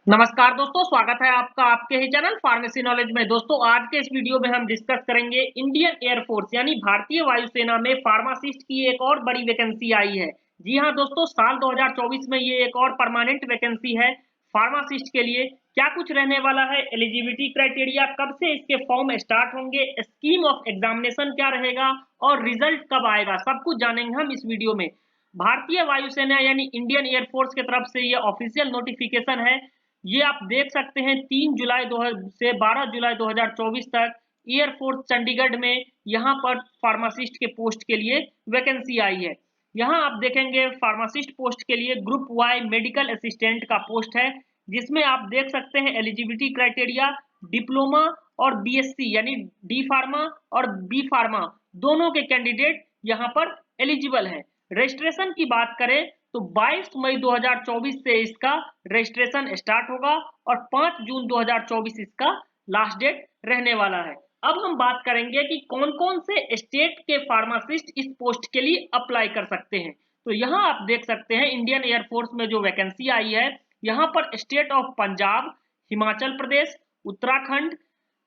नमस्कार दोस्तों, स्वागत है आपका आपके ही चैनल फार्मेसी नॉलेज में। दोस्तों, आज के इस वीडियो में हम डिस्कस करेंगे इंडियन एयरफोर्स यानी भारतीय वायुसेना में फार्मासिस्ट की एक और बड़ी वैकेंसी आई है। जी हां दोस्तों, साल 2024 में ये एक और परमानेंट वैकेंसी है फार्मासिस्ट के लिए। क्या कुछ रहने वाला है, एलिजिबिलिटी क्राइटेरिया, कब से इसके फॉर्म स्टार्ट होंगे, स्कीम ऑफ एग्जामिनेशन क्या रहेगा और रिजल्ट कब आएगा, सब कुछ जानेंगे हम इस वीडियो में। भारतीय वायुसेना यानी इंडियन एयरफोर्स की तरफ से ये ऑफिशियल नोटिफिकेशन है। ये आप देख सकते हैं 3 जुलाई 2 से 12 जुलाई 2024 तक एयरफोर्स चंडीगढ़ में यहाँ पर फार्मासिस्ट के पोस्ट के लिए वैकेंसी आई है। यहाँ आप देखेंगे फार्मासिस्ट पोस्ट के लिए ग्रुप वाई मेडिकल असिस्टेंट का पोस्ट है, जिसमें आप देख सकते हैं एलिजिबिलिटी क्राइटेरिया डिप्लोमा और बीएससी यानी डी फार्मा और बी फार्मा दोनों के कैंडिडेट यहाँ पर एलिजिबल है। रजिस्ट्रेशन की बात करें तो 22 मई 2024 से इसका रजिस्ट्रेशन स्टार्ट होगा और 5 जून 2024 इसका लास्ट डेट रहने वाला है। अब हम बात करेंगे कि कौन-कौन से स्टेट के फार्मासिस्ट इस पोस्ट के लिए अप्लाई कर सकते हैं। तो यहाँ आप देख सकते हैं इंडियन एयरफोर्स में जो वैकेंसी आई है, यहाँ पर state of Punjab, Himachal Pradesh, Uttarakhand,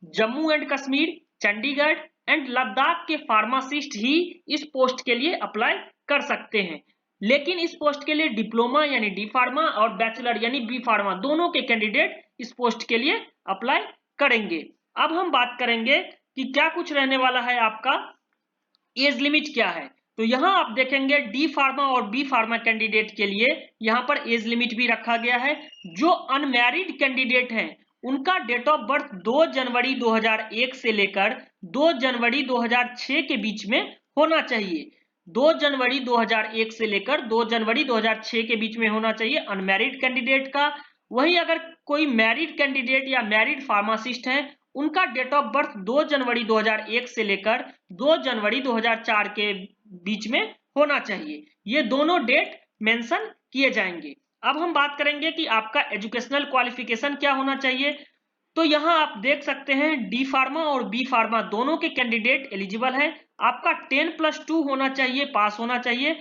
Jammu and Kashmir, Chandigarh and Ladakh के फार्मासिस्ट ही इस पोस्ट के लिए अप्लाई कर सकते हैं। लेकिन इस पोस्ट के लिए डिप्लोमा यानी डी फार्मा और बैचलर यानी बी फार्मा दोनों के कैंडिडेट इस पोस्ट के लिए अप्लाई करेंगे। अब हम बात करेंगे कि क्या कुछ रहने वाला है, आपका एज लिमिट क्या है। तो यहाँ आप देखेंगे डी फार्मा और बी फार्मा कैंडिडेट के लिए यहाँ पर एज लिमिट भी रखा गया है। जो अनमैरिड कैंडिडेट हैं उनका डेट ऑफ बर्थ 2 जनवरी 2001 से लेकर 2 जनवरी 2006 के बीच में होना चाहिए। 2 जनवरी 2001 से लेकर 2 जनवरी 2006 के बीच में होना चाहिए अनमैरिड कैंडिडेट का। वहीं अगर कोई मैरिड कैंडिडेट या मैरिड फार्मासिस्ट हैं, उनका डेट ऑफ बर्थ 2 जनवरी 2001 से लेकर 2 जनवरी 2004 के बीच में होना चाहिए। ये दोनों डेट मेंशन किए जाएंगे। अब हम बात करेंगे कि आपका एजुकेशनल क्वालिफिकेशन क्या होना चाहिए। तो यहाँ आप देख सकते हैं डी फार्मा और बी फार्मा दोनों के कैंडिडेट एलिजिबल हैं। आपका 10+2 होना चाहिए, पास होना चाहिए।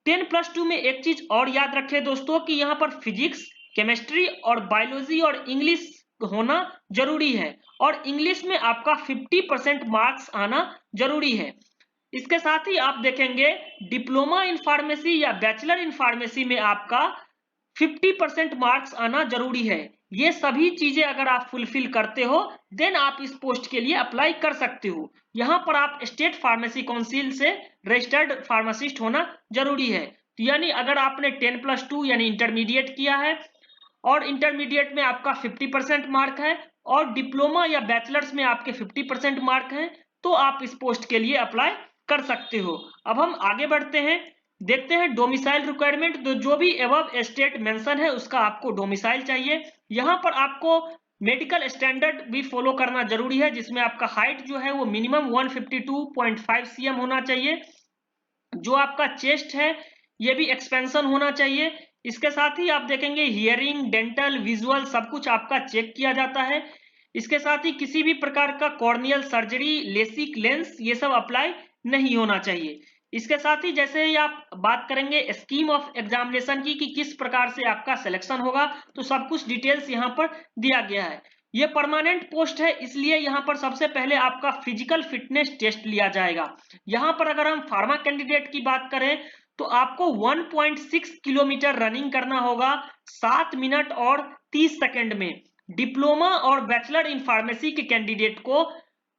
10+2 में एक चीज और याद रखें दोस्तों कि यहाँ पर फिजिक्स, केमिस्ट्री और बायोलॉजी और इंग्लिश होना जरूरी है और इंग्लिश में आपका 50% मार्क्स आना जरूरी है। इसके साथ ही आप देखेंगे डिप्लोमा इन फार्मेसी या बैचलर इन फार्मेसी में आपका 50% मार्क्स आना जरूरी है। ये सभी चीजें अगर आप फुलफिल करते हो देन आप इस पोस्ट के लिए अप्लाई कर सकते हो। यहाँ पर आप स्टेट फार्मेसी काउंसिल से रजिस्टर्ड फार्मासिस्ट होना जरूरी है। यानी अगर आपने 10+2 यानी इंटरमीडिएट किया है और इंटरमीडिएट में आपका 50% मार्क है और डिप्लोमा या बैचलर्स में आपके 50% मार्क हैं, तो आप इस पोस्ट के लिए अप्लाई कर सकते हो। अब हम आगे बढ़ते हैं, देखते हैं डोमिसाइल रिक्वायरमेंट। तो जो भी एबव स्टेट मेंशन है उसका आपको डोमिसाइल चाहिए। यहाँ पर आपको मेडिकल स्टैंडर्ड भी फॉलो करना जरूरी है, जिसमें आपका हाइट जो है वो मिनिमम 152.5 cm होना चाहिए। जो आपका चेस्ट है ये भी एक्सपेंशन होना चाहिए। इसके साथ ही आप देखेंगे हियरिंग, डेंटल, विजुअल सब कुछ आपका चेक किया जाता है। इसके साथ ही किसी भी प्रकार का कॉर्नियल सर्जरी, लेसिक, लेंस ये सब अप्लाई नहीं होना चाहिए। इसके साथ ही जैसे ही आप बात करेंगे स्कीम ऑफ एग्जामिनेशन की कि किस प्रकार से आपका सिलेक्शन होगा, तो सब कुछ डिटेल्स यहाँ पर दिया गया है। ये परमानेंट पोस्ट है, इसलिए यहाँ पर सबसे पहले आपका फिजिकल फिटनेस टेस्ट लिया जाएगा। यहाँ पर अगर हम फार्मा कैंडिडेट की बात करें तो आपको 1.6 किलोमीटर रनिंग करना होगा 7 मिनट और 30 सेकंड में। डिप्लोमा और बैचलर इन फार्मेसी के कैंडिडेट को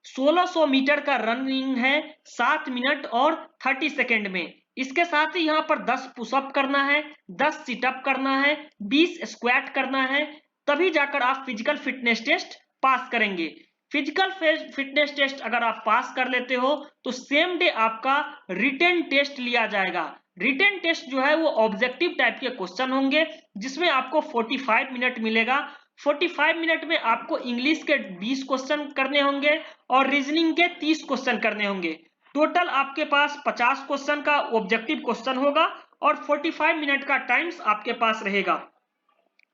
1600 मीटर का रनिंग है 7 मिनट और 30 सेकंड में। इसके साथ ही यहाँ पर 10 पुशअप करना है, 10 सिटअप करना है, 20 स्क्वाट करना है, तभी जाकर आप फिजिकल फिटनेस टेस्ट पास करेंगे। फिजिकल फिटनेस टेस्ट अगर आप पास कर लेते हो तो सेम डे आपका रिटन टेस्ट लिया जाएगा। रिटन टेस्ट जो है वो ऑब्जेक्टिव टाइप के क्वेश्चन होंगे, जिसमें आपको 45 मिनट मिलेगा। 45 मिनट में आपको इंग्लिश के 20 क्वेश्चन करने होंगे और रीजनिंग के 30 क्वेश्चन करने होंगे। टोटल आपके पास 50 क्वेश्चन का ऑब्जेक्टिव क्वेश्चन होगा और 45 मिनट का टाइम्स आपके पास रहेगा।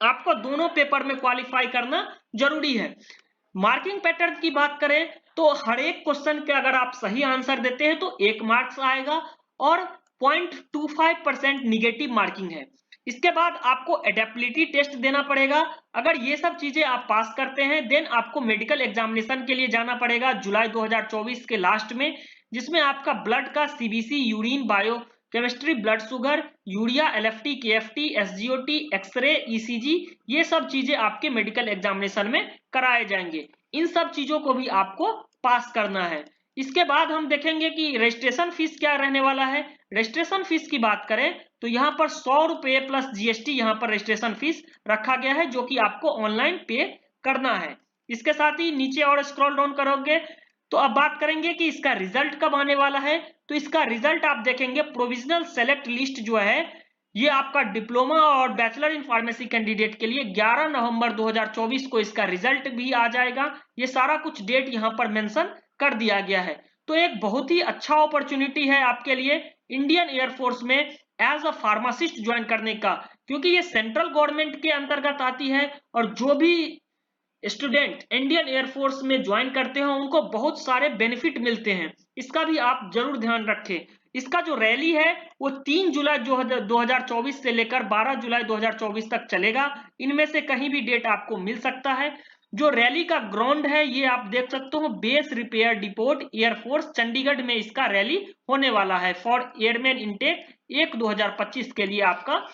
आपको दोनों पेपर में क्वालिफाई करना जरूरी है। मार्किंग पैटर्न की बात करें तो हर एक क्वेश्चन के अगर आप सही आंसर देते हैं तो 1 मार्क्स आएगा और 0.25% निगेटिव मार्किंग है। इसके बाद आपको एडेप्टिबिलिटी टेस्ट देना पड़ेगा। अगर ये सब चीजें आप पास करते हैं देन आपको मेडिकल एग्जामिनेशन के लिए जाना पड़ेगा जुलाई 2024 के लास्ट में, जिसमें आपका ब्लड का CBC, urine, biochemistry, blood sugar, urea, LFT, KFT, SGOT, xray, ECG, ये सब चीजें आपके मेडिकल एग्जामिनेशन में कराए जाएंगे। इन सब चीजों को भी आपको पास करना है। इसके बाद हम देखेंगे कि रजिस्ट्रेशन फीस क्या रहने वाला है। रजिस्ट्रेशन फीस की बात करें तो यहाँ पर 100 रुपये प्लस जीएसटी यहाँ पर रजिस्ट्रेशन फीस रखा गया है, जो कि आपको ऑनलाइन पे करना है। इसके साथ ही नीचे और स्क्रॉल डाउन करोगे तो अब बात करेंगे कि इसका रिजल्ट कब आने वाला है। तो इसका रिजल्ट आप देखेंगे प्रोविजनल सेलेक्ट लिस्ट जो है ये आपका डिप्लोमा और बैचलर इन फार्मेसी कैंडिडेट के लिए 11 नवंबर 2024 को इसका रिजल्ट भी आ जाएगा। ये सारा कुछ डेट यहाँ पर मेंशन कर दिया गया है। तो एक बहुत ही अच्छा अपॉर्चुनिटी है आपके लिए इंडियन एयरफोर्स में एज अ फार्मासिस्ट ज्वाइन करने का, क्योंकि ये सेंट्रल गवर्नमेंट के अंतर्गत आती है और जो भी स्टूडेंट इंडियन एयरफोर्स में ज्वाइन करते हैं उनको बहुत सारे बेनिफिट मिलते हैं। इसका भी आप जरूर ध्यान रखें। इसका जो रैली है वो 3 जुलाई 2024 से लेकर 12 जुलाई 2024 तक चलेगा। इनमें से कहीं भी डेट आपको मिल सकता है। जो रैली का ग्राउंड है ये आप देख सकते हो, base repair depot air force Chandigarh में इसका रैली होने वाला है फॉर एयरमैन इनटेक 1/2025 के लिए आपका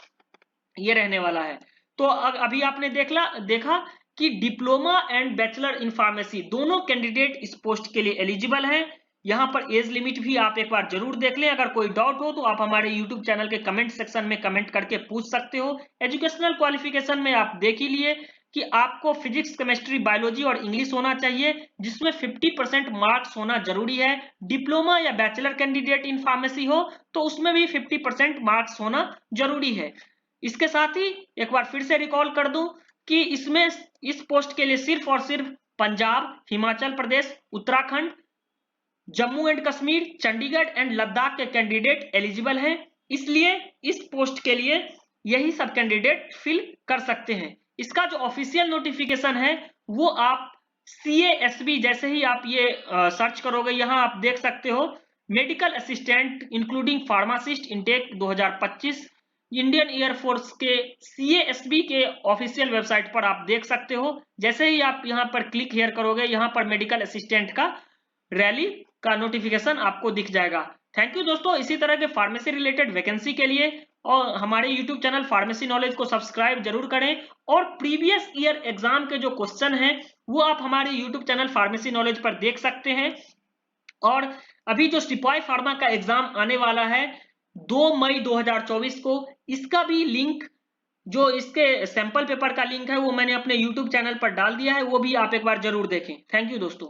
ये रहने वाला है। तो अभी आपने देखा कि diploma and bachelor in pharmacy दोनों कैंडिडेट इस पोस्ट के लिए एलिजिबल हैं। यहाँ पर एज लिमिट भी आप एक बार जरूर देख लें। अगर कोई डाउट हो तो आप हमारे यूट्यूब चैनल के कमेंट सेक्शन में कमेंट करके पूछ सकते हो। एजुकेशनल क्वालिफिकेशन में आप देख ही लिए कि आपको फिजिक्स, केमिस्ट्री, बायोलॉजी और इंग्लिश होना चाहिए, जिसमें 50% मार्क्स होना जरूरी है। डिप्लोमा या बैचलर कैंडिडेट इन फार्मेसी हो तो उसमें भी 50% मार्क्स होना जरूरी है। इसके साथ ही एक बार फिर से रिकॉल कर दूं कि इसमें इस पोस्ट के लिए सिर्फ और सिर्फ पंजाब, हिमाचल प्रदेश, उत्तराखंड, जम्मू एंड कश्मीर, चंडीगढ़ एंड लद्दाख के कैंडिडेट एलिजिबल हैं। इसलिए इस पोस्ट के लिए यही सब कैंडिडेट फिल कर सकते हैं। इसका जो ऑफिशियल नोटिफिकेशन है वो आप CASB जैसे ही आप ये सर्च करोगे यहाँ आप देख सकते हो, medical assistant including pharmacist intake 2025 Indian air force के CASB के ऑफिशियल वेबसाइट पर आप देख सकते हो। जैसे ही आप यहाँ पर क्लिक हेयर करोगे यहाँ पर मेडिकल असिस्टेंट का रैली का नोटिफिकेशन आपको दिख जाएगा। थैंक यू दोस्तों। इसी तरह के फार्मेसी रिलेटेड वैकेंसी के लिए और हमारे यूट्यूब चैनल फार्मेसी नॉलेज को सब्सक्राइब जरूर करें। और प्रीवियस ईयर एग्जाम के जो क्वेश्चन हैं वो आप हमारे यूट्यूब चैनल फार्मेसी नॉलेज पर देख सकते हैं। और अभी जो सिपाही फार्मा का एग्जाम आने वाला है 2 मई 2024 को, इसका भी लिंक, जो इसके सैंपल पेपर का लिंक है वो मैंने अपने यूट्यूब चैनल पर डाल दिया है, वो भी आप एक बार जरूर देखें। थैंक यू दोस्तों।